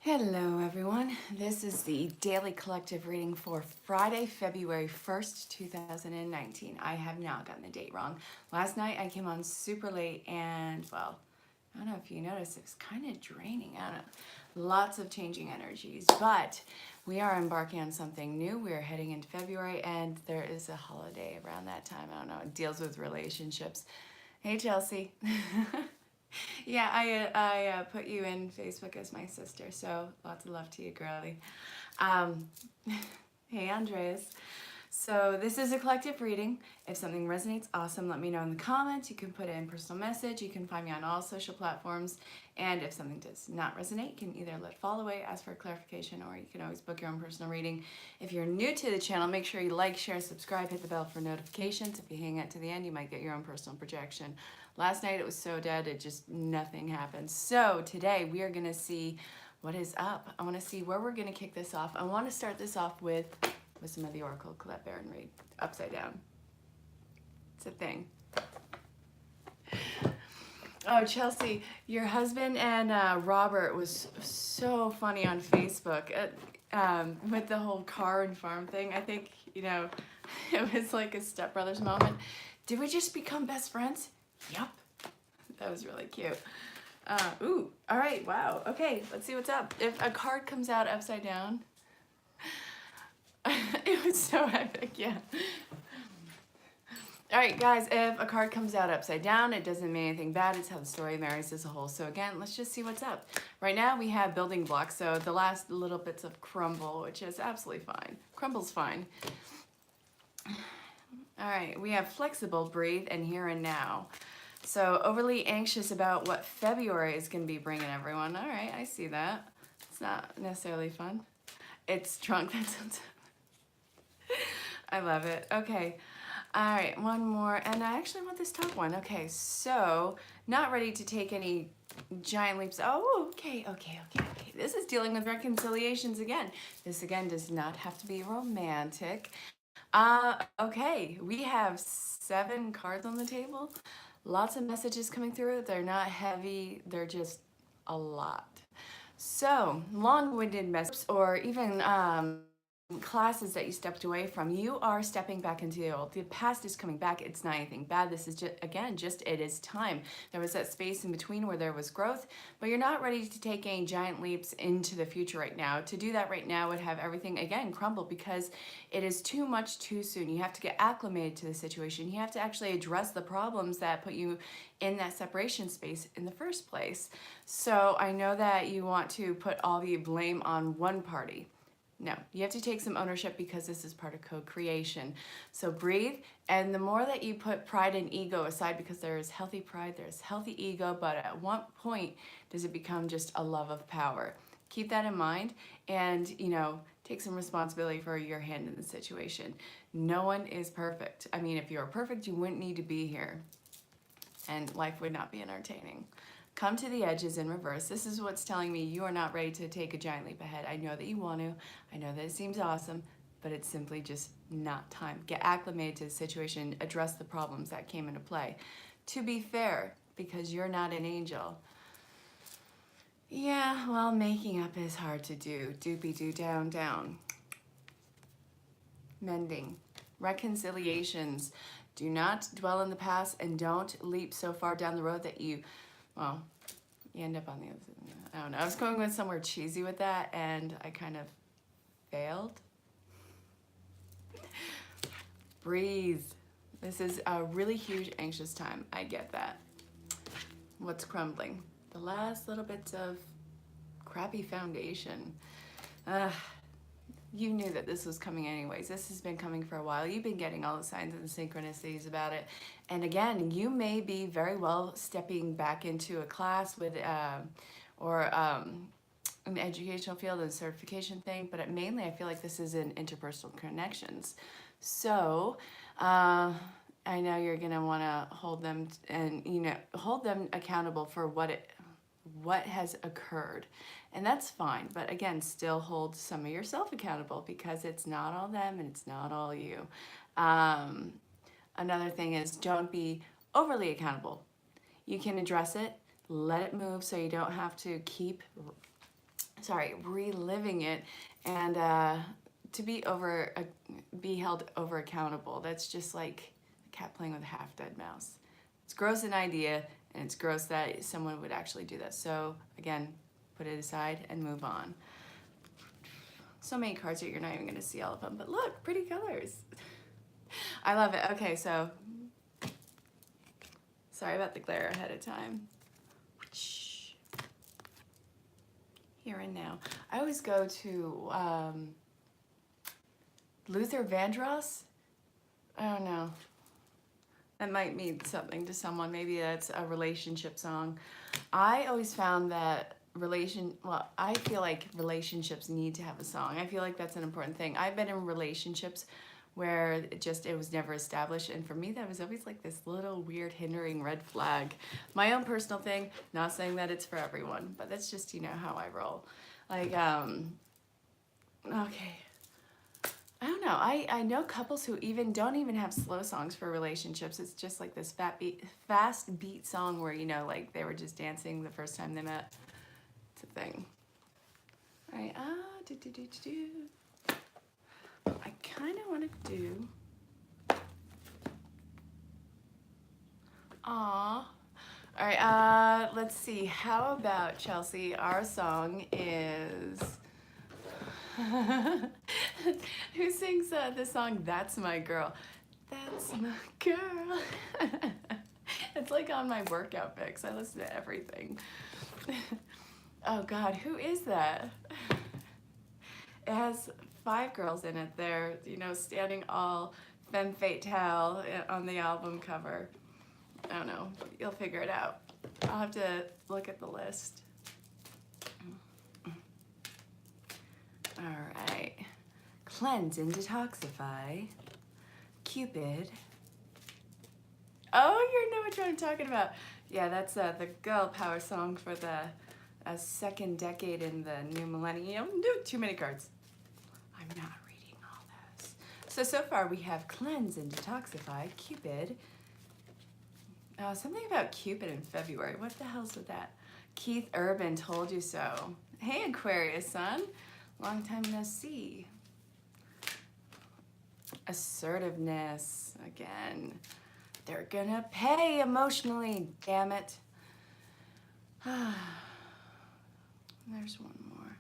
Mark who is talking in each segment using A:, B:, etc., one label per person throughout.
A: Hello everyone, this is the daily collective reading for Friday, February 1st, 2019. I have not gotten the date wrong. Last night I came on super late and, well, I don't know if you noticed, it was kind of draining. I don't know. Lots of changing energies, but we are embarking on something new. We are heading into February and there is a holiday around that time. I don't know, it deals with relationships. Hey Chelsea. Yeah, I put you in Facebook as my sister, so lots of love to you, girlie. Um, hey, Andres. So this is a collective reading. If something resonates, awesome. Let me know in the comments. You can put it in personal message. You can find me on all social platforms. And if something does not resonate, you can either let fall away, ask for clarification, or you can always book your own personal reading. If you're new to the channel, make sure you like, share, subscribe, hit the bell for notifications. If you hang out to the end, you might get your own personal projection. Last night it was so dead, it just nothing happened. So today we are going to see what is up. I want to see where we're going to kick this off. I want to start this off with some of the Oracle. Let Erin read upside down. It's a thing. Oh, Chelsea, your husband and Robert was so funny on Facebook with the whole car and farm thing. I think, it was like a stepbrothers moment. Did we just become best friends? Yep. That was really cute. Ooh, all right, wow. Okay, let's see what's up. If a card comes out upside down, it was so epic, yeah. All right, guys, if a card comes out upside down, it doesn't mean anything bad. It's how the story marries as a whole. So again, let's just see what's up. Right now we have building blocks, so the last little bits of crumble, which is absolutely fine. Crumble's fine. All right, we have flexible, breathe, and here and now. So overly anxious about what February is going to be bringing everyone. All right, I see that. It's not necessarily fun. It's drunk. That sounds... I love it. Okay. All right, one more. And I actually want this top one. Okay, so not ready to take any giant leaps. Oh, okay. This is dealing with reconciliations again. This again does not have to be romantic. Okay, we have 7 cards on the table. Lots of messages coming through. They're not heavy, they're just a lot. So, long-winded messages or even classes that you stepped away from, you are stepping back into the old. The past is coming back. It's not anything bad. This is just, again, it is time. There was that space in between where there was growth, but you're not ready to take any giant leaps into the future right now. To do that right now would have everything, again, crumble because it is too much too soon. You have to get acclimated to the situation. You have to actually address the problems that put you in that separation space in the first place. So I know that you want to put all the blame on one party. No, you have to take some ownership because this is part of co-creation. So breathe, and the more that you put pride and ego aside, because there is healthy pride, there's healthy ego, but at what point does it become just a love of power? Keep that in mind and, take some responsibility for your hand in the situation. No one is perfect. I mean, if you were perfect, you wouldn't need to be here, and life would not be entertaining. Come to the edges in reverse. This is what's telling me you are not ready to take a giant leap ahead. I know that you want to. I know that it seems awesome, but it's simply just not time. Get acclimated to the situation. Address the problems that came into play. To be fair, because you're not an angel. Yeah, well, making up is hard to do. Doopy-doo, down, down. Mending. Reconciliations. Do not dwell in the past and don't leap so far down the road that you end up on the other side. I don't know. I was going with somewhere cheesy with that, and I kind of failed. Breathe. This is a really huge anxious time. I get that. What's crumbling? The last little bits of crappy foundation. You knew that this was coming anyways. This has been coming for a while. You've been getting all the signs and the synchronicities about it. And again, you may be very well stepping back into a class with, or an educational field and certification thing, but mainly I feel like this is in interpersonal connections. So, I know you're gonna wanna hold them and, hold them accountable for what has occurred. And that's fine, but again, still hold some of yourself accountable because it's not all them and it's not all you. Another thing is don't be overly accountable. You can address it, let it move so you don't have to keep reliving it, and to be held over accountable. That's just like a cat playing with a half-dead mouse. It's gross an idea, and it's gross that someone would actually do that. So again, put it aside and move on. So many cards that you're not even gonna see all of them, but look, pretty colors. I love it. Okay, so sorry about the glare ahead of time. Shh. Here and now. I always go to Luther Vandross. I don't know. That might mean something to someone. Maybe that's a relationship song. I always found that I feel like relationships need to have a song. I feel like that's an important thing. I've been in relationships where it was never established, and for me that was always like this little weird hindering red flag. My own personal thing, not saying that it's for everyone, but that's just, you know, how I roll. Like, okay. I don't know. I know couples who don't even have slow songs for relationships. It's just like this fast beat song where, you know, like they were just dancing the first time they met. It's a thing. All right. I kind of want to do. Aw. All right. Let's see. How about Chelsea? Our song is. Who sings the song "That's My Girl"? That's my girl. It's like on my workout mix. I listen to everything. Oh God, who is that? It has 5 girls in it. They're, you know, standing all femme fatale on the album cover. I don't know. You'll figure it out. I'll have to look at the list. All right. Cleanse and detoxify. Cupid. Oh, you know which one I'm talking about. Yeah, that's the girl power song for the second decade in the new millennium. Too many cards. I'm not reading all those. So far we have Cleanse and Detoxify, Cupid. Something about Cupid in February. What the hell's with that? Keith Urban, Told You So. Hey, Aquarius, son. Long time no see. Assertiveness, again. They're gonna pay emotionally, damn it. There's one more.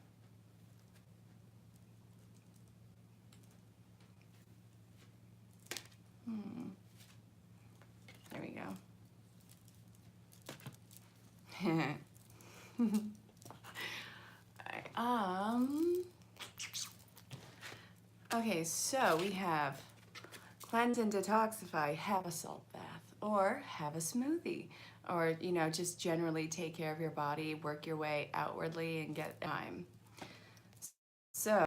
A: There we go. Okay, so we have cleanse and detoxify, have a salt bath, or have a smoothie, or, you know, just generally take care of your body, work your way outwardly and get time. So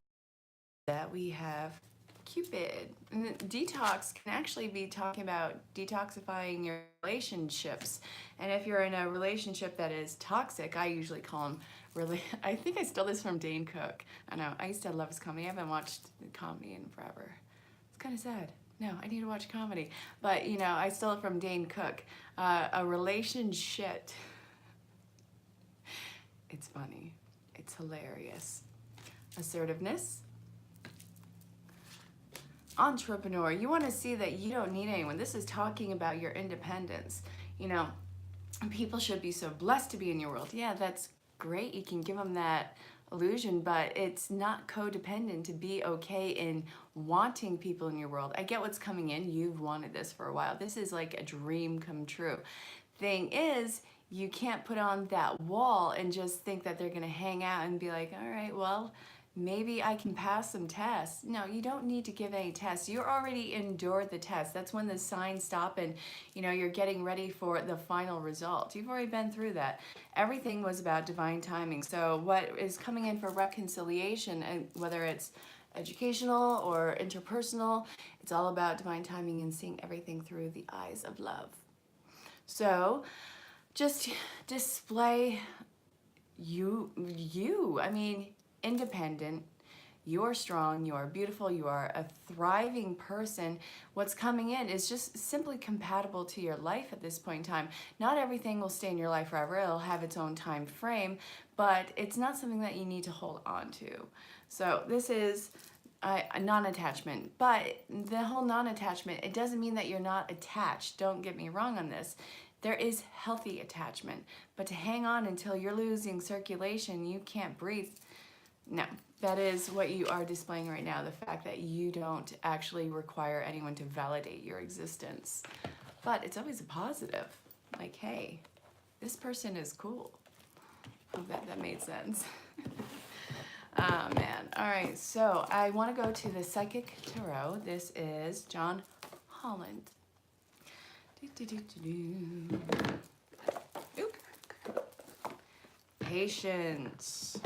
A: that we have Cupid. And detox can actually be talking about detoxifying your relationships. And if you're in a relationship that is toxic, I usually call them I think I stole this from Dane Cook. I know, I used to love his comedy. I haven't watched comedy in forever. It's kind of sad. No, I need to watch comedy. But, you know, I stole it from Dane Cook. A relationship. It's funny. It's hilarious. Assertiveness. Entrepreneur. You want to see that you don't need anyone. This is talking about your independence. You know, people should be so blessed to be in your world. Yeah, that's great. You can give them that illusion, but it's not codependent to be okay in wanting people in your world. I get what's coming in. You've wanted this for a while. This is like a dream come true. Thing is, you can't put on that wall and just think that they're going to hang out and be like, all right, well, maybe I can pass some tests. No, you don't need to give any tests. You already endured the test. That's when the signs stop and, you know, you're getting ready for the final result. You've already been through that. Everything was about divine timing. So what is coming in for reconciliation, and whether it's educational or interpersonal, it's all about divine timing and seeing everything through the eyes of love. So just display you. I mean, independent, You're strong, you are beautiful, you are a thriving person. What's coming in is just simply compatible to your life at this point in time. Not everything will stay in your life forever, it'll have its own time frame, but it's not something that you need to hold on to. So this is a non-attachment, but the whole non-attachment, it doesn't mean that you're not attached. Don't get me wrong on this. There is healthy attachment, but to hang on until you're losing circulation, you can't breathe. No, that is what you are displaying right now, the fact that you don't actually require anyone to validate your existence. But it's always a positive. Like, hey, this person is cool. Hope that made sense. Oh, man. All right, so I want to go to the Psychic Tarot. This is John Holland. Oop. Patience.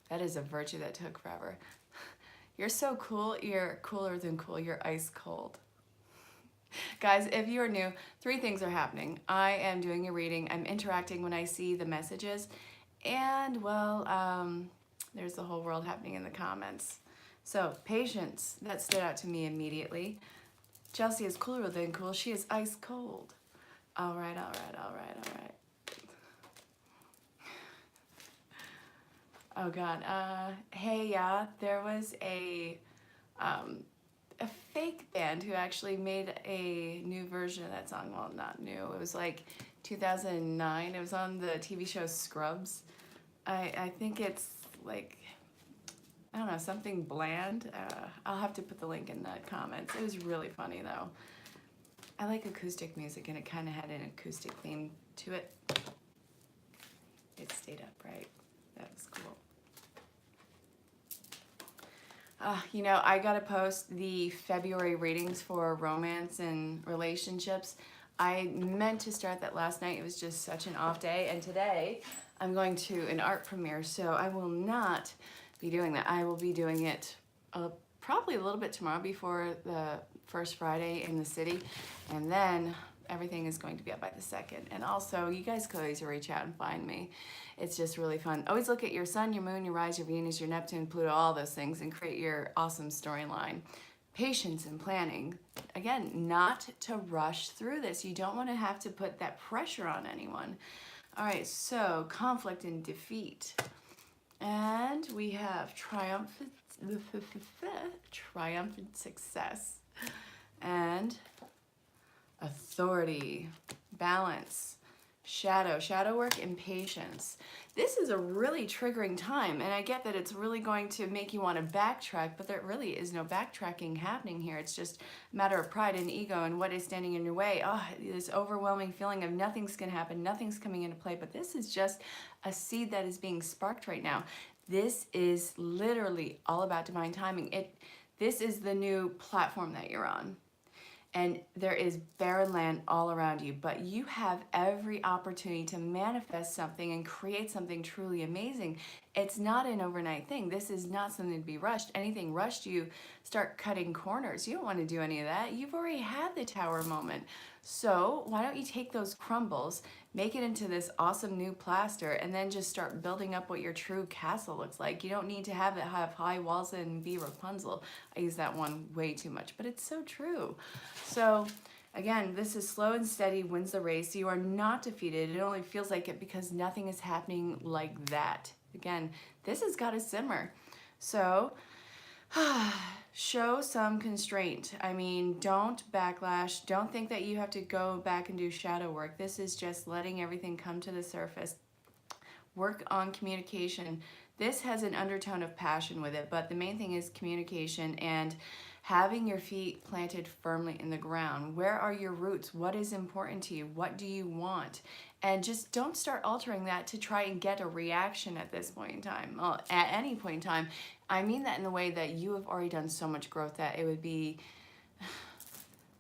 A: That is a virtue that took forever. You're so cool. You're cooler than cool. You're ice cold. Guys, if you are new, 3 things are happening. I am doing a reading. I'm interacting when I see the messages. And, well, there's the whole world happening in the comments. So, patience. That stood out to me immediately. Chelsea is cooler than cool. She is ice cold. All right, all right, all right, all right. Oh God, hey, yeah, there was a fake band who actually made a new version of that song. Well, not new, it was like 2009. It was on the TV show Scrubs. I think it's like, I don't know, something bland. I'll have to put the link in the comments. It was really funny though. I like acoustic music and it kind of had an acoustic theme to it. It stayed upright. That was cool. You know, I gotta post the February readings for romance and relationships. I meant to start that last night. It was just such an off day. And today I'm going to an art premiere, so I will not be doing that. I will be doing it probably a little bit tomorrow before the first Friday in the city. And then everything is going to be up by the 2nd. And also, you guys could always reach out and find me. It's just really fun. Always look at your sun, your moon, your rise, your Venus, your Neptune, Pluto, all those things, and create your awesome storyline. Patience and planning. Again, not to rush through this. You don't want to have to put that pressure on anyone. All right, so conflict and defeat. And we have triumphant success. And authority, balance, shadow work, and patience. This is a really triggering time, and I get that it's really going to make you want to backtrack, but there really is no backtracking happening here. It's just a matter of pride and ego and what is standing in your way. Oh, this overwhelming feeling of nothing's going to happen, nothing's coming into play, but this is just a seed that is being sparked right now. This is literally all about divine timing. This is the new platform that you're on. And there is barren land all around you, but you have every opportunity to manifest something and create something truly amazing. It's not an overnight thing. This is not something to be rushed. Anything rushed, you start cutting corners. You don't want to do any of that. You've already had the tower moment. So why don't you take those crumbles, make it into this awesome new plaster, and then just start building up what your true castle looks like. You don't need to have it have high walls and be Rapunzel. I use that one way too much, but it's so true. So again, this is slow and steady wins the race. You are not defeated. It only feels like it because nothing is happening like that. Again, this has got to simmer. So show some constraint. I mean, don't backlash. Don't think that you have to go back and do shadow work. This is just letting everything come to the surface. Work on communication. This has an undertone of passion with it, but the main thing is communication and having your feet planted firmly in the ground. Where are your roots? What is important to you? What do you want? And just don't start altering that to try and get a reaction at this point in time. Well, at any point in time. I mean that in the way that you have already done so much growth that it would be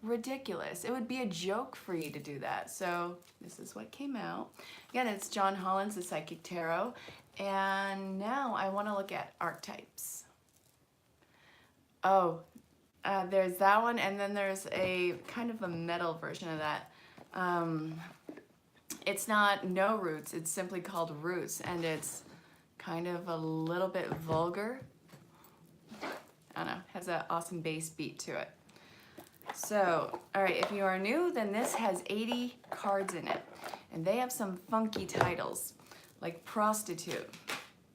A: ridiculous. It would be a joke for you to do that. So this is what came out. Again, it's John Holland's The Psychic Tarot. And now I want to look at archetypes. Oh, there's that one, and then there's a kind of a metal version of that. It's not no roots, it's simply called roots, and it's kind of a little bit vulgar. I don't know, has an awesome bass beat to it. So, all right, if you are new, then this has 80 cards in it. And they have some funky titles, like Prostitute.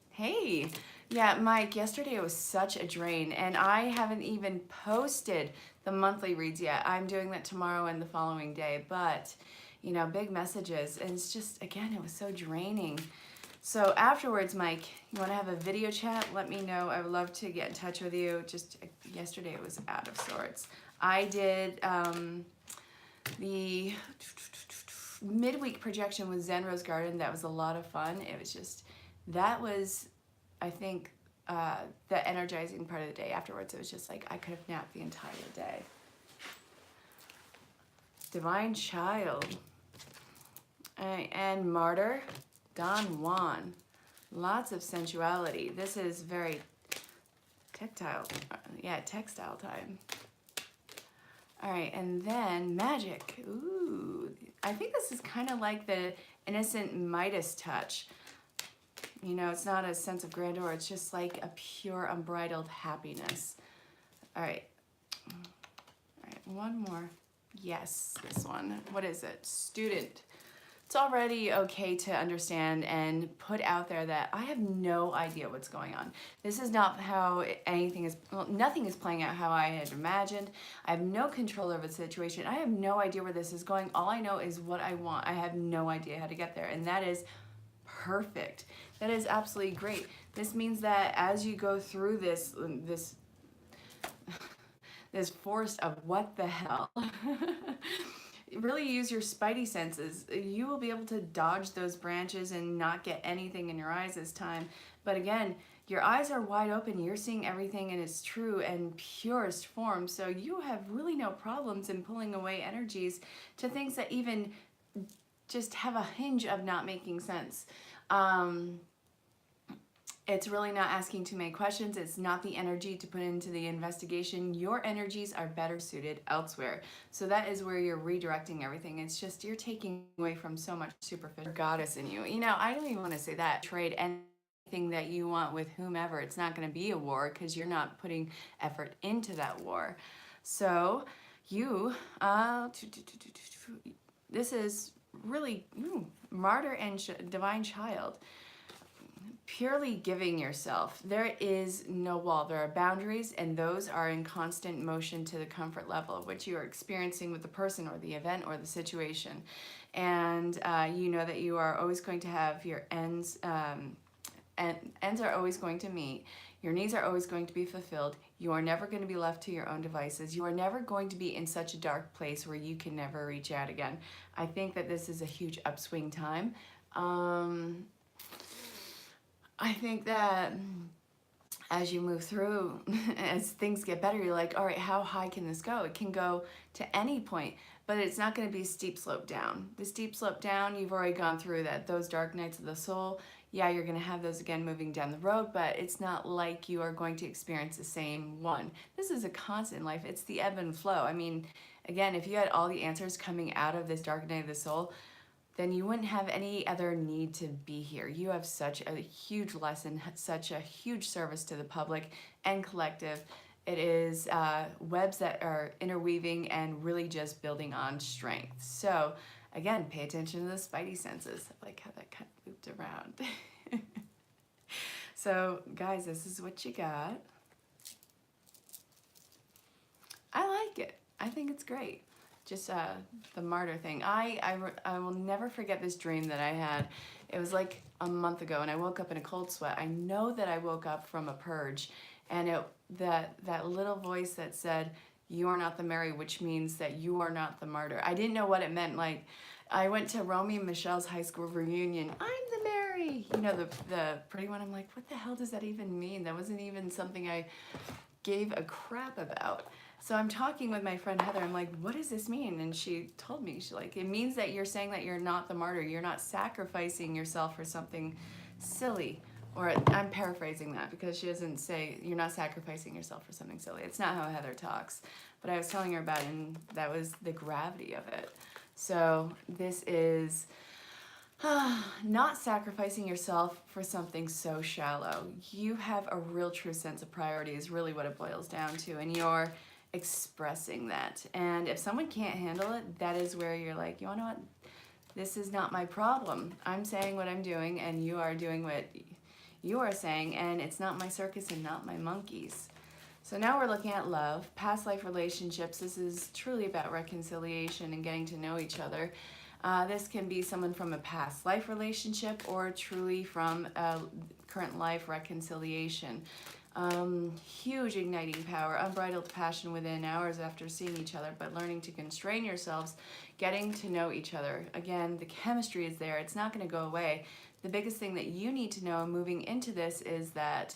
A: Hey, yeah, Mike, yesterday was such a drain, and I haven't even posted the monthly reads yet. I'm doing that tomorrow and the following day, but, you know, big messages, and it's just, again, it was so draining. So afterwards, Mike, you want to have a video chat? Let me know. I would love to get in touch with you. Just yesterday it was out of sorts. I did the midweek projection with Zen Rose Garden. That was a lot of fun. It was just, that was, I think, the energizing part of the day. Afterwards, it was just like I could have napped the entire day. Divine Child. And Martyr. Don Juan. Lots of sensuality. This is very textile time. All right, and then Magic. Ooh, I think this is kind of like the innocent Midas touch. You know, it's not a sense of grandeur. It's just like a pure, unbridled happiness. All right, one more. Yes, this one. What is it? Student. It's already okay to understand and put out there that I have no idea what's going on. This is not how anything is, well, nothing is playing out how I had imagined. I have no control over the situation. I have no idea where this is going. All I know is what I want. I have no idea how to get there, and that is perfect. That is absolutely great. This means that as you go through this forest of what the hell, really use your spidey senses. You will be able to dodge those branches and not get anything in your eyes this time. But again, your eyes are wide open. You're seeing everything in its true and purest form. So you have really no problems in pulling away energies to things that even just have a hinge of not making sense. It's really not asking too many questions. It's not the energy to put into the investigation. Your energies are better suited elsewhere. So that is where you're redirecting everything. It's just you're taking away from so much superficial goddess in you. You know, I don't even want to say that. Trade anything that you want with whomever. It's not going to be a war because you're not putting effort into that war. So you, this is really Martyr and Divine Child. Purely giving yourself. There is no wall. There are boundaries, and those are in constant motion to the comfort level of what you are experiencing with the person or the event or the situation. And you know that you are always going to have your ends, and ends are always going to meet. Your needs are always going to be fulfilled. You are never going to be left to your own devices. You are never going to be in such a dark place where you can never reach out again. I think that this is a huge upswing time. I think that as you move through, as things get better, you're like, all right, how high can this go? It can go to any point, but it's not going to be a steep slope down. The steep slope down, you've already gone through that. Those dark nights of the soul, yeah, you're going to have those again moving down the road, but it's not like you are going to experience the same one. This is a constant in life. It's the ebb and flow. I mean, again, if you had all the answers coming out of this dark night of the soul, then you wouldn't have any other need to be here. You have such a huge lesson, such a huge service to the public and collective. It is webs that are interweaving and really just building on strength. So again, pay attention to the spidey senses. I like how that kind of looped around. So guys, this is what you got. I like it. I think it's great. Just the martyr thing. I will never forget this dream that I had. It was like a month ago, and I woke up in a cold sweat. I know that I woke up from a purge, and that little voice that said, "You are not the Mary," which means that you are not the martyr. I didn't know what it meant. Like, I went to Romy and Michelle's high school reunion. I'm the Mary, you know, the pretty one. I'm like, what the hell does that even mean? That wasn't even something I gave a crap about. So I'm talking with my friend Heather. I'm like, what does this mean? And she told me, she's like, it means that you're saying that you're not the martyr. You're not sacrificing yourself for something silly. Or I'm paraphrasing that because she doesn't say you're not sacrificing yourself for something silly. It's not how Heather talks. But I was telling her about it, and that was the gravity of it. So this is Not sacrificing yourself for something so shallow. You have a real true sense of priority is really what it boils down to, and you're expressing that. And if someone can't handle it, that is where you're like, you wanna know what? This is not my problem. I'm saying what I'm doing, and you are doing what you are saying, and it's not my circus and not my monkeys. So now we're looking at love, past life relationships. This is truly about reconciliation and getting to know each other. This can be someone from a past life relationship or truly from a current life reconciliation. Huge igniting power, unbridled passion within hours after seeing each other, but learning to constrain yourselves, getting to know each other. Again, the chemistry is there. It's not going to go away. The biggest thing that you need to know moving into this is that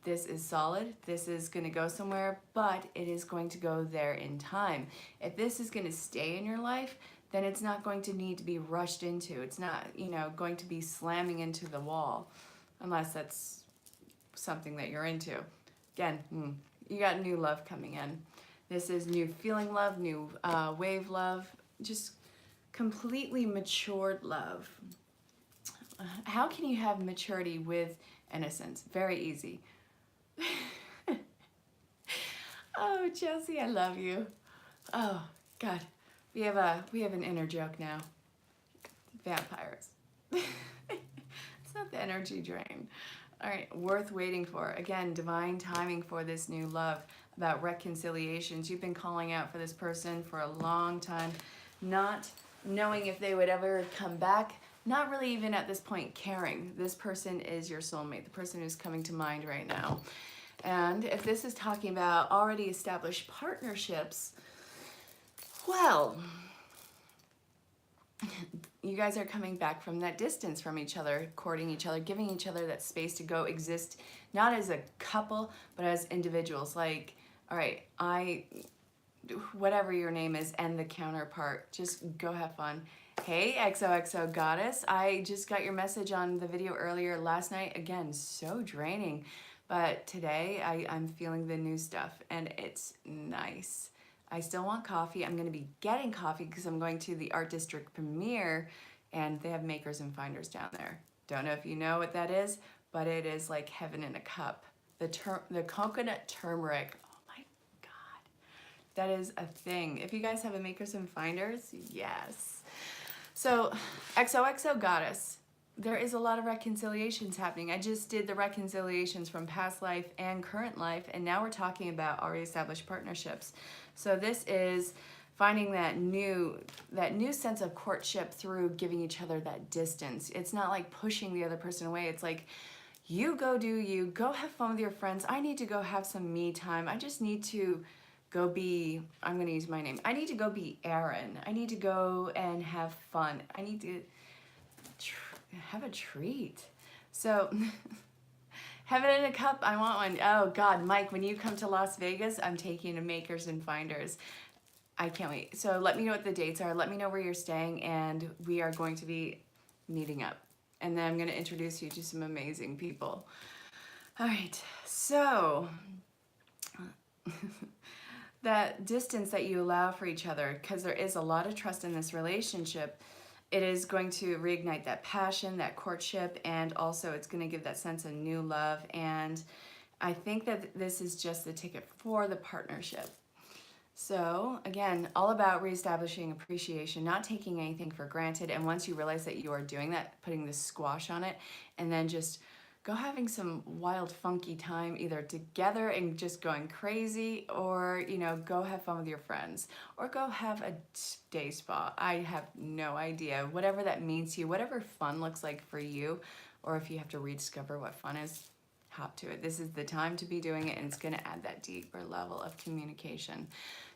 A: this is solid, this is going to go somewhere, but it is going to go there in time. If this is going to stay in your life, then it's not going to need to be rushed into. It's not, going to be slamming into the wall, unless that's something that you're into. Again, you got new love coming in. This is new feeling love, new wave love, just completely matured love. How can you have maturity with innocence? Very easy. Oh, Chelsea, I love you. Oh, God. We have an inner joke now. Vampires. It's not the energy drain. All right, worth waiting for. Again, divine timing for this new love, about reconciliations. You've been calling out for this person for a long time, not knowing if they would ever come back, not really even at this point caring. This person is your soulmate, the person who's coming to mind right now. And if this is talking about already established partnerships, well, you guys are coming back from that distance from each other, courting each other, giving each other that space to go exist, not as a couple, but as individuals. Like, all right, whatever your name is, and the counterpart, just go have fun. Hey, XOXO Goddess, I just got your message on the video earlier last night. Again, so draining. But today, I'm feeling the new stuff, and it's nice. I still want coffee. I'm going to be getting coffee because I'm going to the Art District premiere, and they have makers and finders down there. Don't know if you know what that is, but it is like heaven in a cup. The coconut turmeric. Oh my God. That is a thing. If you guys have a makers and finders, yes. So, XOXO Goddess. There is a lot of reconciliations happening. I just did the reconciliations from past life and current life, and now we're talking about already established partnerships. So this is finding that new sense of courtship through giving each other that distance. It's not like pushing the other person away. It's like, you go do you, go have fun with your friends. I need to go have some me time. I just need to go be, I'm gonna use my name. I need to go be Erin. I need to go and have fun. I need to have a treat. So, heaven in a cup, I want one. Oh God, Mike, when you come to Las Vegas, I'm taking you to Makers and Finders. I can't wait. So let me know what the dates are. Let me know where you're staying, and we are going to be meeting up. And then I'm going to introduce you to some amazing people. All right, so that distance that you allow for each other, because there is a lot of trust in this relationship, it is going to reignite that passion, that courtship, and also it's going to give that sense of new love. And I think that this is just the ticket for the partnership. So again, all about reestablishing appreciation, not taking anything for granted. And once you realize that you are doing that, putting the squash on it, and then just go having some wild, funky time, either together and just going crazy, or, go have fun with your friends, or go have a day spa. I have no idea. Whatever that means to you, whatever fun looks like for you, or if you have to rediscover what fun is, hop to it. This is the time to be doing it, and it's going to add that deeper level of communication.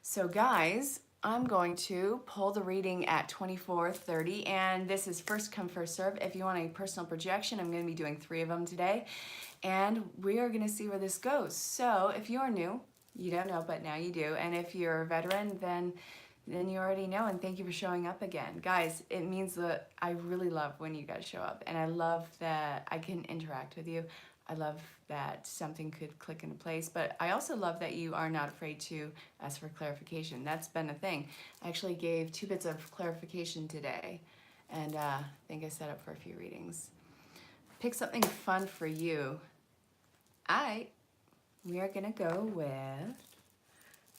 A: So guys, I'm going to pull the reading at 24:30, and this is first come, first serve. If you want a personal projection, I'm going to be doing 3 of them today, and we are going to see where this goes. So if you're new, you don't know, but now you do, and if you're a veteran, then you already know, and thank you for showing up again. Guys, it means that I really love when you guys show up, and I love that I can interact with you. I love that something could click into place, but I also love that you are not afraid to ask for clarification. That's been a thing. I actually gave 2 bits of clarification today, And I think I set up for a few readings. Pick something fun for you. We are gonna go with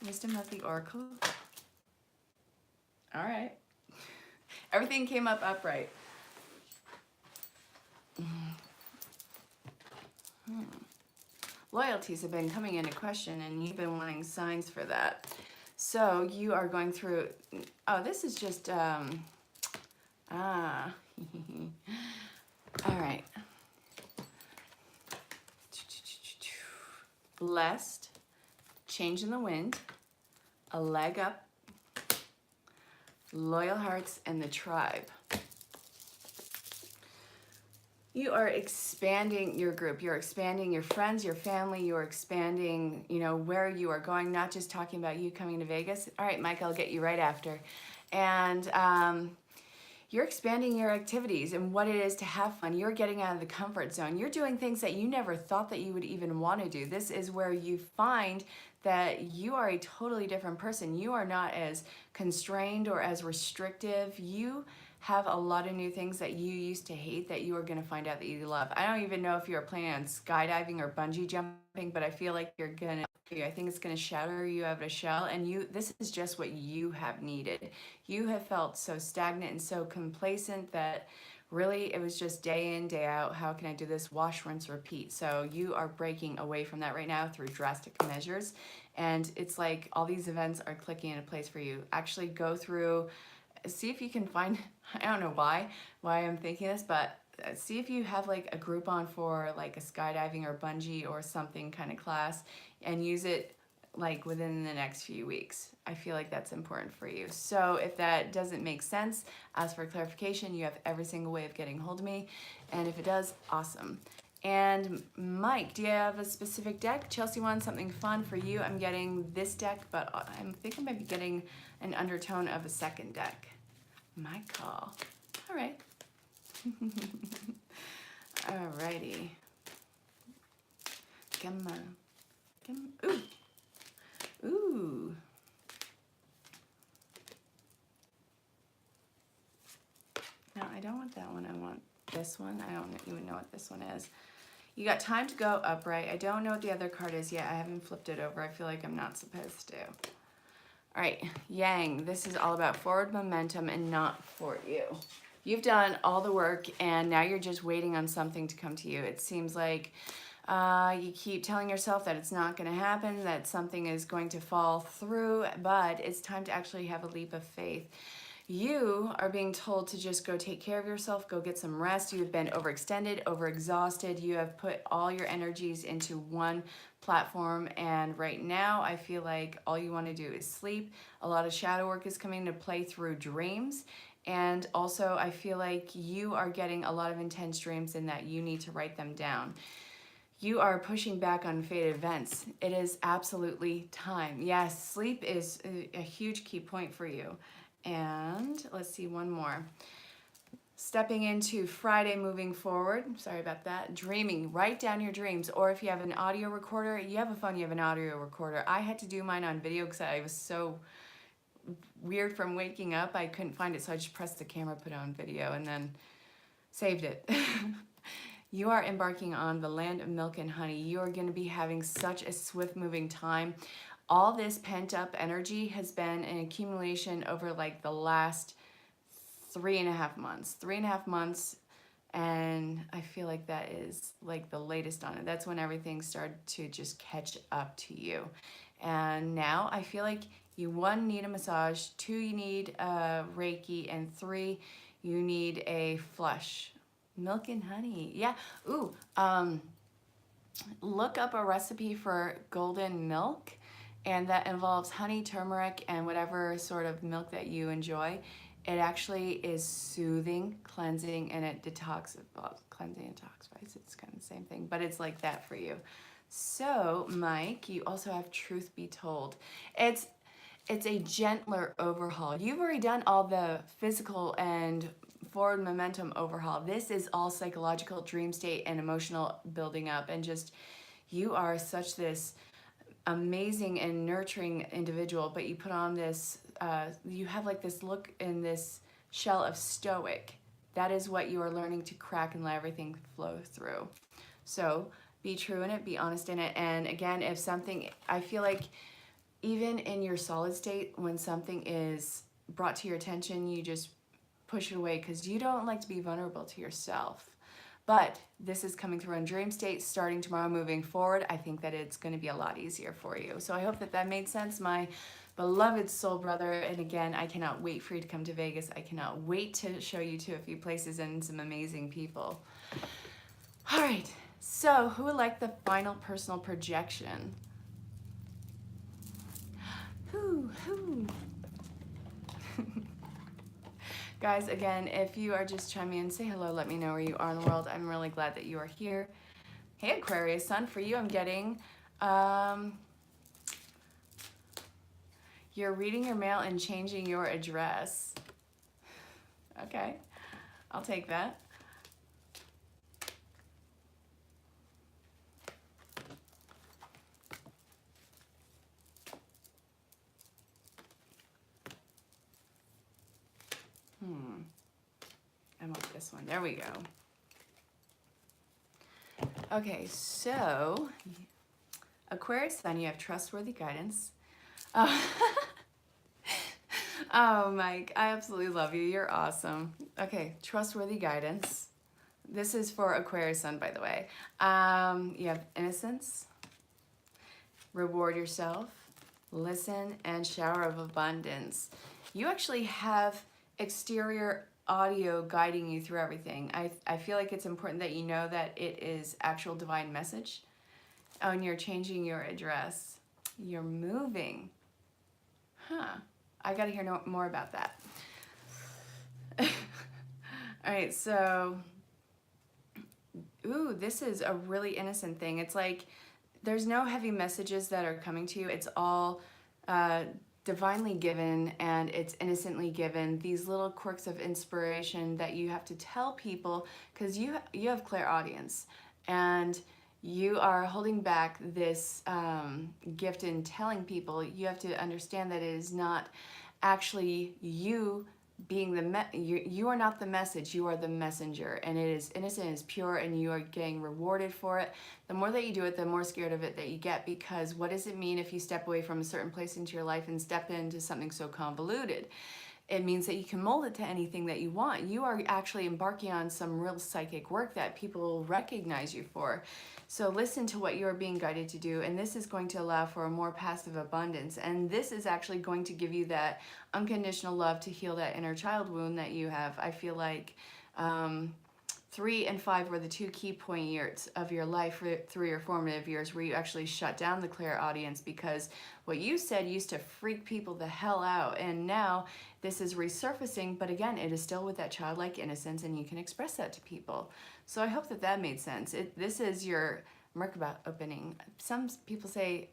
A: Wisdom of the Oracle. All right. Everything came up upright. Loyalties have been coming into question, and you've been wanting signs for that. So you are going through, oh, this is just, all right. Blessed, change in the wind, a leg up, loyal hearts, and the tribe. You are expanding your group. You're expanding your friends, your family. You're expanding, you know, where you are going, not just talking about you coming to Vegas. All right, Mike, I'll get you right after. And you're expanding your activities and what it is to have fun. You're getting out of the comfort zone. You're doing things that you never thought that you would even want to do. This is where you find that you are a totally different person. You are not as constrained or as restrictive. You have a lot of new things that you used to hate that you are going to find out that you love. I don't even know if you're planning on skydiving or bungee jumping, but I feel like you're going to. I think it's going to shatter you out of a shell, and this is just what you have needed. You have felt so stagnant and so complacent that really it was just day in, day out. How can I do this? Wash, rinse, repeat. So you are breaking away from that right now through drastic measures. And it's like all these events are clicking into place for you. Actually go through, see if you can find, I don't know why I'm thinking this, but see if you have like a Groupon for like a skydiving or bungee or something kind of class, and use it like within the next few weeks. I feel like that's important for you. So if that doesn't make sense, ask for clarification. You have every single way of getting hold of me. And if it does, awesome. And Mike, do you have a specific deck? Chelsea wants something fun for you. I'm getting this deck, but I think I might be getting an undertone of a second deck. My call. All right. Alrighty. Come on. Ooh. Ooh. No, I don't want that one. I want this one. I don't even know what this one is. You got time to go upright. I don't know what the other card is yet. I haven't flipped it over. I feel like I'm not supposed to. All right, Yang. This is all about forward momentum and not for you. You've done all the work, and now you're just waiting on something to come to you. It seems like you keep telling yourself that it's not going to happen, that something is going to fall through, but it's time to actually have a leap of faith. You are being told to just go take care of yourself, go get some rest. You have been overextended, overexhausted. You have put all your energies into one platform, and right now I feel like all you want to do is sleep. A lot of shadow work is coming to play through dreams. And also I feel like you are getting a lot of intense dreams and that you need to write them down. You are pushing back on fated events. It is absolutely time. Yes, sleep is a huge key point for you. And let's see, one more. Stepping into Friday, moving forward. Sorry about that. Dreaming. Write down your dreams. Or if you have an audio recorder, you have a phone, you have an audio recorder. I had to do mine on video because I was so weird from waking up. I couldn't find it, so I just pressed the camera, put it on video, and then saved it. You are embarking on the land of milk and honey. You are going to be having such a swift moving time. All this pent up energy has been an accumulation over like the last 3.5 months. 3.5 months, and I feel like that is like the latest on it. That's when everything started to just catch up to you. And now I feel like you, 1, need a massage, 2, you need a Reiki, and 3, you need a flush. Milk and honey. Yeah. Ooh. Look up a recipe for golden milk, and that involves honey, turmeric, and whatever sort of milk that you enjoy. It actually is soothing, cleansing, and it detoxifies. Well, cleansing and detoxifies, it's kind of the same thing, but it's like that for you. So, Mike, you also have truth be told. It's a gentler overhaul. You've already done all the physical and forward momentum overhaul. This is all psychological, dream state, and emotional building up, and just you are such this amazing and nurturing individual, but you put on this you have like this look in this shell of stoic. That is what you are learning to crack and let everything flow through. So be true in it, be honest in it. And again, if something, I feel like even in your solid state, when something is brought to your attention, you just push it away because you don't like to be vulnerable to yourself. But this is coming through in dream state starting tomorrow moving forward. I think that it's going to be a lot easier for you. So I hope that that made sense, my beloved soul brother. And again, I cannot wait for you to come to Vegas. I cannot wait to show you to a few places and some amazing people. All right, so who would like the final personal projection? Whoo. Guys, again, if you are just chiming in, say hello, let me know where you are in the world. I'm really glad that you are here. Hey, Aquarius Sun, for you, I'm getting, you're reading your mail and changing your address. Okay, I'll take that. I want this one. There we go. Okay, so Aquarius Sun, you have trustworthy guidance. Oh, Mike, I absolutely love you. You're awesome. Okay, trustworthy guidance. This is for Aquarius Sun, by the way. You have innocence, reward yourself, listen, and shower of abundance. You actually have exterior audio guiding you through everything. I feel like it's important that you know that it is actual divine message. Oh, and you're changing your address. You're moving. Huh. I got to hear more about that. All right, so, ooh, this is a really innocent thing. It's like there's no heavy messages that are coming to you. It's all divinely given, and it's innocently given. These little quirks of inspiration that you have to tell people because you have clairaudience, and you are holding back this gift in telling people. You have to understand that it is not actually you being you are not the message, you are the messenger, and it is innocent, it is pure, and you are getting rewarded for it. The more that you do it, the more scared of it that you get, because what does it mean if you step away from a certain place into your life and step into something so convoluted? It means that you can mold it to anything that you want. You are actually embarking on some real psychic work that people will recognize you for. So listen to what you're being guided to do, and this is going to allow for a more passive abundance. And this is actually going to give you that unconditional love to heal that inner child wound that you have. I feel like 3 and 5 were the 2 key point years of your life through your formative years where you actually shut down the clairaudience because what you said used to freak people the hell out. And now this is resurfacing, but again, it is still with that childlike innocence, and you can express that to people. So I hope that that made sense. This is your Merkaba opening. Some people say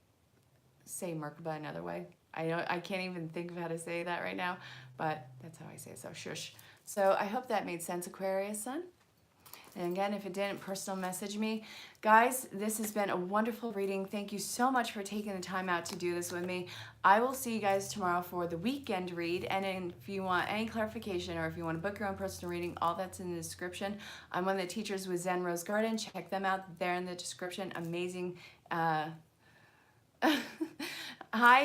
A: Merkaba another way. I can't even think of how to say that right now, but that's how I say it, so shush. So I hope that made sense, Aquarius Sun. And again, if it didn't, personal message me. Guys, this has been a wonderful reading. Thank you so much for taking the time out to do this with me. I will see you guys tomorrow for the weekend read. And if you want any clarification or if you want to book your own personal reading, all that's in the description. I'm one of the teachers with Zen Rose Garden. Check them out there in the description. Amazing. Hi,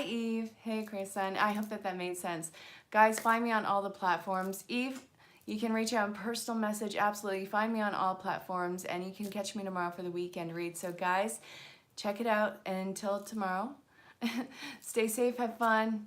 A: Eve. Hey, Chris Sun. I hope that made sense. Guys, find me on all the platforms. Eve, you can reach out in personal message, absolutely. Find me on all platforms, and you can catch me tomorrow for the weekend read. So guys, check it out, and until tomorrow, stay safe, have fun.